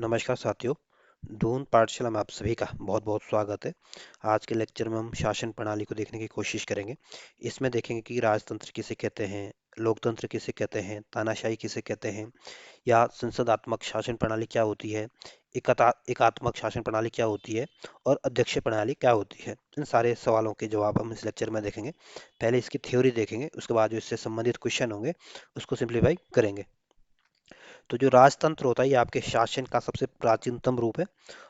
नमस्कार साथियों। दून पाठशाला में आप सभी का बहुत बहुत स्वागत है। आज के लेक्चर में हम शासन प्रणाली को देखने की कोशिश करेंगे। इसमें देखेंगे कि राजतंत्र किसे कहते हैं, लोकतंत्र किसे कहते हैं, तानाशाही किसे कहते हैं, या संसदात्मक शासन प्रणाली क्या होती है, एकात्मक शासन प्रणाली क्या होती है, और अध्यक्षीय प्रणाली क्या होती है। इन सारे सवालों के जवाब हम इस लेक्चर में देखेंगे। पहले इसकी थ्योरी देखेंगे, उसके बाद जो इससे संबंधित क्वेश्चन होंगे उसको सिंप्लीफाई करेंगे। तो जो राजतंत्र होता है ये आपके शासन का सबसे प्राचीनतम रूप है,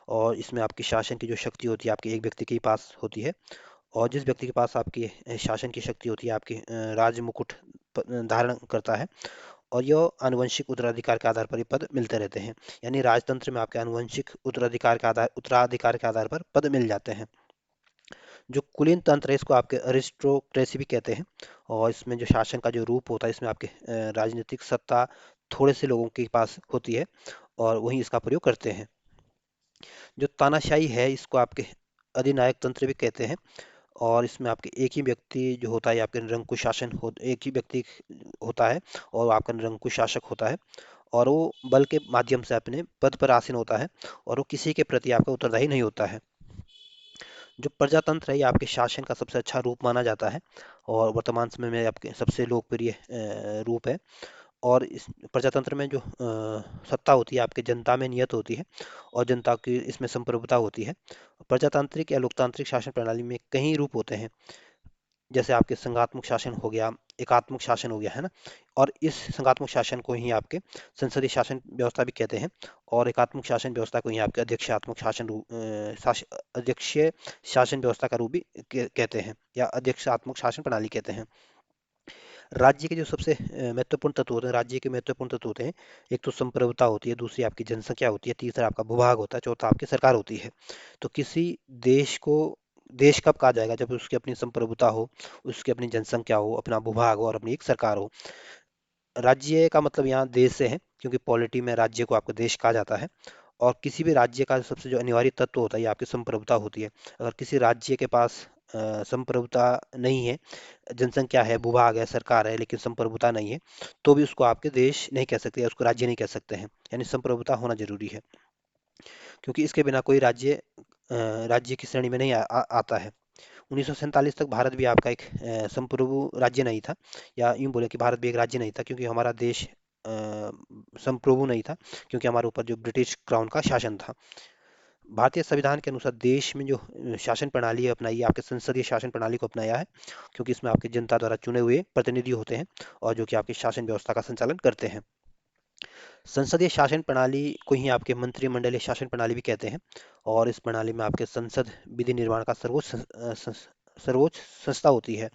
और इसमें आपकी शासन की जो शक्ति होती है आपके एक व्यक्ति के ही पास होती है। और जिस व्यक्ति के पास आपकी शासन की शक्ति होती है आपकी राज मुकुट धारण करता है, और यह आनुवंशिक उत्तराधिकार के आधार पर ये पद मिलते रहते हैं। यानी राजतंत्र में आपके आनुवंशिक उत्तराधिकार के आधार पर पद मिल जाते हैं। जो कुलीन तंत्र है इसको आपके अरिस्टोक्रेसी भी कहते हैं, और इसमें जो शासन का जो रूप होता है इसमें आपके राजनीतिक सत्ता थोड़े से लोगों के पास होती है, और वही इसका प्रयोग करते हैं। जो तानाशाही है इसको आपके अधिनायक तंत्र भी कहते हैं, और इसमें आपके एक ही व्यक्ति जो होता है आपके निरंकुश शासन हो, एक ही व्यक्ति होता है और वो आपका निरंकुश शासक होता है, और वो बल के माध्यम से अपने पद पर आसीन होता है, और वो किसी के प्रति आपका उत्तरदायी नहीं होता है। जो प्रजातंत्र है ये आपके शासन का सबसे अच्छा रूप माना जाता है, और वर्तमान समय में आपके सबसे लोकप्रिय रूप है। और इस प्रजातंत्र में जो सत्ता होती है आपके जनता में नियत होती है, और जनता की इसमें संप्रभुता होती है। प्रजातांत्रिक या लोकतांत्रिक शासन प्रणाली में कई रूप होते हैं, जैसे आपके संघात्मक शासन हो गया, एकात्मक शासन हो गया, है ना। और इस संघात्मक शासन को ही आपके संसदीय शासन व्यवस्था भी कहते हैं, और एकात्मक शासन व्यवस्था को ही आपके अध्यक्षीय शासन व्यवस्था का रूप भी कहते हैं, या अध्यक्षात्मक शासन प्रणाली कहते हैं। राज्य के जो सबसे महत्वपूर्ण तत्व होते हैं, राज्य के महत्वपूर्ण तत्व होते हैं, एक तो संप्रभुता होती है, दूसरी आपकी जनसंख्या होती है, तीसरा आपका भूभाग होता है, चौथा आपकी सरकार होती है। तो किसी देश को देश कब कहा जाएगा, जब उसकी अपनी संप्रभुता हो, उसकी अपनी जनसंख्या हो, अपना भूभाग हो, और अपनी एक सरकार हो। राज्य का मतलब यहाँ देश से है, क्योंकि पॉलिटी में राज्य को आपका देश कहा जाता है। और किसी भी राज्य का सबसे जो अनिवार्य तत्व होता है ये आपकी संप्रभुता होती है। अगर किसी राज्य के पास संप्रभुता नहीं है, जनसंख्या है, भूभाग है, सरकार है, लेकिन संप्रभुता नहीं है, तो भी उसको आपके देश नहीं कह सकते या उसको राज्य नहीं कह सकते हैं। यानी संप्रभुता होना जरूरी है, क्योंकि इसके बिना कोई राज्य की श्रेणी में नहीं आता है। 1947 तक भारत भी आपका एक संप्रभु राज्य नहीं था, या यूं बोले कि भारत भी एक राज्य नहीं था, क्योंकि हमारा देश संप्रभु नहीं था, क्योंकि हमारे ऊपर जो ब्रिटिश क्राउन का शासन था। भारतीय संविधान के अनुसार देश में जो शासन प्रणाली है अपनाई है, आपके संसदीय शासन प्रणाली को अपनाया है, क्योंकि इसमें आपके जनता द्वारा चुने हुए प्रतिनिधि होते हैं, और जो कि आपकी शासन व्यवस्था का संचालन करते हैं। संसदीय शासन प्रणाली को ही आपके मंत्रिमंडलीय शासन प्रणाली भी कहते हैं, और इस प्रणाली में आपके संसद विधि निर्माण का सर्वोच्च संस्था होती है,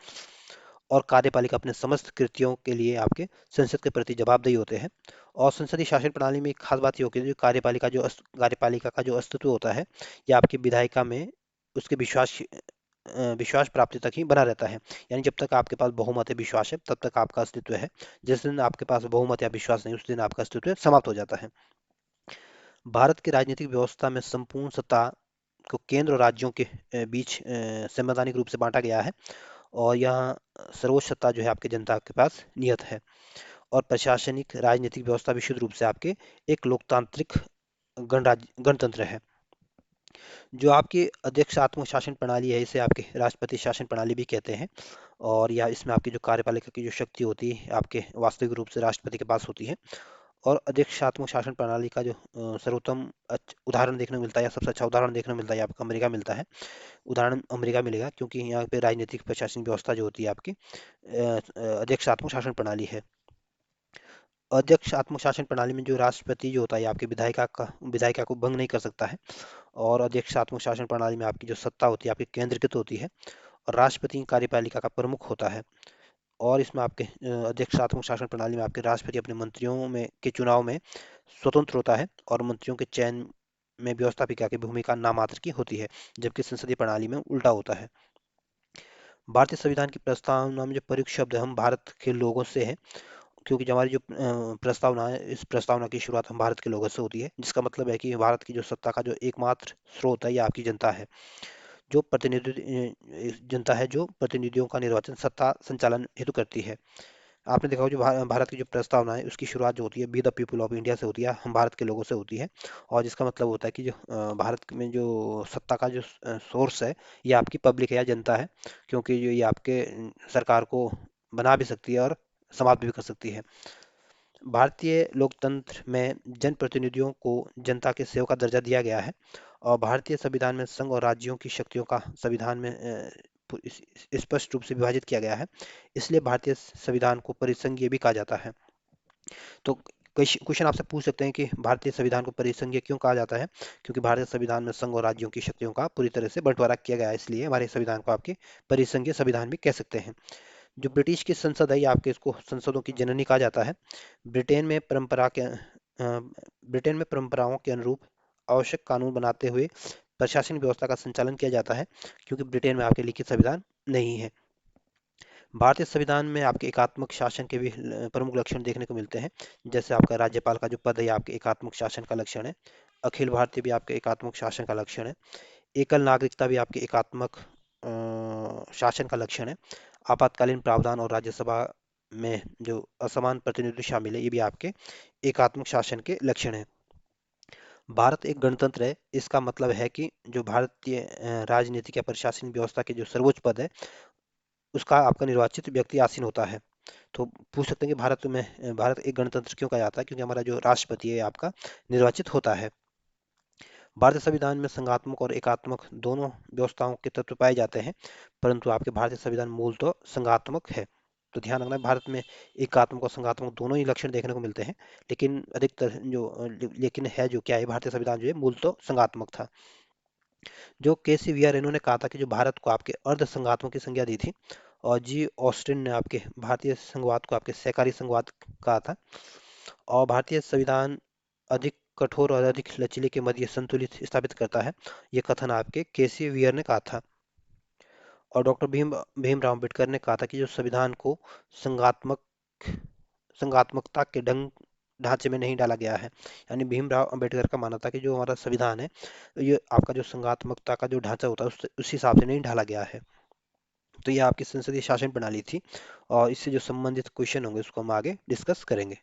और कार्यपालिका अपने समस्त कृत्यों के लिए आपके संसद के प्रति जवाबदेही होते हैं। और संसदीय शासन प्रणाली में एक खास बात ये होती है, जो कार्यपालिका का जो अस्तित्व होता है, ये आपकी विधायिका में उसके विश्वास प्राप्ति तक ही बना रहता है। यानी जब तक आपके पास बहुमत है, विश्वास है, तब तक आपका अस्तित्व है। जिस दिन आपके पास बहुमत या विश्वास नहीं, उस दिन आपका अस्तित्व समाप्त हो जाता है। भारत की राजनीतिक व्यवस्था में संपूर्ण सत्ता को केंद्र और राज्यों के बीच संवैधानिक रूप से बांटा गया है, और यहाँ सर्वोच्च सत्ता जो है आपके जनता के पास नियत है। और प्रशासनिक राजनीतिक व्यवस्था विशुद्ध रूप से आपके एक लोकतांत्रिक गणतंत्र है। जो आपकी अध्यक्षात्मक शासन प्रणाली है इसे आपके राष्ट्रपति शासन प्रणाली भी कहते हैं, और या इसमें आपकी जो कार्यपालिका की जो शक्ति होती है आपके वास्तविक रूप से राष्ट्रपति के पास होती है। और अध्यक्षात्मक शासन प्रणाली का जो सर्वोत्तम उदाहरण देखने को मिलता है, या सबसे अच्छा उदाहरण देखने को मिलता है, आपको अमेरिका मिलता है। उदाहरण अमेरिका मिलेगा, क्योंकि यहाँ पे राजनीतिक प्रशासनिक व्यवस्था जो होती है आपकी अध्यक्षात्मक शासन प्रणाली है। अध्यक्ष आत्मक शासन प्रणाली में जो राष्ट्रपति जो होता है आपकी विधायिका को भंग नहीं कर सकता है। और अध्यक्ष आत्मक शासन प्रणाली में आपकी जो सत्ता होती है आपकी केंद्रीकृत होती है, और राष्ट्रपति कार्यपालिका का प्रमुख होता है। और इसमें आपके अध्यक्षात्मक शासन प्रणाली में आपके राष्ट्रपति अपने मंत्रियों में के चुनाव में स्वतंत्र होता है, और मंत्रियों के चयन में व्यवस्थापिका की भूमिका नामात्र की होती है, जबकि संसदीय प्रणाली में उल्टा होता है। भारतीय संविधान की प्रस्तावना में जो प्रयुक्त शब्द है हम भारत के लोगों से है, क्योंकि जो हमारी जो प्रस्तावना है इस प्रस्तावना की शुरुआत हम भारत के लोगों से होती है, जिसका मतलब है कि भारत की जो सत्ता का जो एकमात्र स्रोत है ये आपकी जनता है। जनता है जो प्रतिनिधियों का निर्वाचन सत्ता संचालन हेतु करती है। आपने देखा होगा जो भारत की जो प्रस्तावना है उसकी शुरुआत जो होती है be the people of India से होती है, हम भारत के लोगों से होती है। और जिसका मतलब होता है कि जो भारत में जो सत्ता का जो सोर्स है ये आपकी पब्लिक है या जनता है, क्योंकि जो ये आपके सरकार को बना भी सकती है और समाप्त भी कर सकती है। भारतीय लोकतंत्र में जनप्रतिनिधियों को जनता के सेवक का दर्जा दिया गया है। और भारतीय संविधान में संघ और राज्यों की शक्तियों का संविधान में स्पष्ट रूप से विभाजित किया गया है। इसलिए भारतीय संविधान को परिसंघीय भी कहा जाता है। तो क्वेश्चन आपसे पूछ सकते हैं कि भारतीय संविधान को परिसंघीय क्यों कहा जाता है? क्योंकि भारतीय संविधान में संघ और राज्यों की शक्तियों का पूरी तरह से बंटवारा किया गया है, इसलिए हमारे संविधान को आपके परिसंघीय संविधान भी कह सकते हैं। जो ब्रिटिश की संसद है, ये आपके इसको संसदों की जननी कहा जाता है। ब्रिटेन में ब्रिटेन में परंपराओं के अनुरूप आवश्यक कानून बनाते हुए प्रशासन व्यवस्था का संचालन किया जाता है, क्योंकि ब्रिटेन में आपके लिखित संविधान नहीं है। भारतीय संविधान में आपके एकात्मक शासन के भी प्रमुख लक्षण देखने को मिलते हैं। जैसे आपका राज्यपाल का जो पद है ये आपके एकात्मक शासन का लक्षण है। अखिल भारतीय भी आपके एकात्मक शासन का लक्षण है। एकल नागरिकता भी आपके एकात्मक शासन का लक्षण है। आपातकालीन प्रावधान और राज्यसभा में जो असमान प्रतिनिधि शामिल है ये भी आपके एकात्मक शासन के लक्षण है। भारत एक गणतंत्र है, इसका मतलब है कि जो भारतीय राजनीतिक या प्रशासनिक व्यवस्था के जो सर्वोच्च पद है उसका आपका निर्वाचित व्यक्ति आसीन होता है। तो पूछ सकते हैं कि भारत एक गणतंत्र क्यों कहा जाता है? क्योंकि हमारा जो राष्ट्रपति है आपका निर्वाचित होता है। भारतीय संविधान में संघात्मक और एकात्मक दोनों व्यवस्थाओं के तत्व पाए जाते हैं, परंतु आपके भारतीय संविधान मूल तो संघात्मक है। तो ध्यान रखना, भारत में एकात्मक और संघात्मक दोनों ही लक्षण देखने को मिलते हैं, लेकिन अधिकतर लेकिन है जो क्या है, भारतीय संविधान जो है मूल तो संघात्मक था। जो केसी वीआर इन्होंने कहा था कि जो भारत को आपके अर्ध संघात्मक की संज्ञा दी थी, और जी ऑस्टिन ने आपके भारतीय संघवाद को आपके सहकारी संघवाद कहा था। और भारतीय संविधान अधिक कठोर और अधिक लचीले के मध्य संतुलित स्थापित करता है, ये कथन आपके केसी वीर ने कहा था। और डॉक्टर भीमराव अम्बेडकर ने कहा था कि जो संविधान को संघात्मक संघात्मकता के ढांचे में नहीं डाला गया है। यानी भीमराव अम्बेडकर का मानना था कि जो हमारा संविधान है ये आपका जो संघात्मकता का जो ढांचा होता है उस हिसाब से नहीं ढाला गया है। तो ये आपकी संसदीय शासन प्रणाली थी, और इससे जो संबंधित क्वेश्चन होंगे उसको हम आगे डिस्कस करेंगे।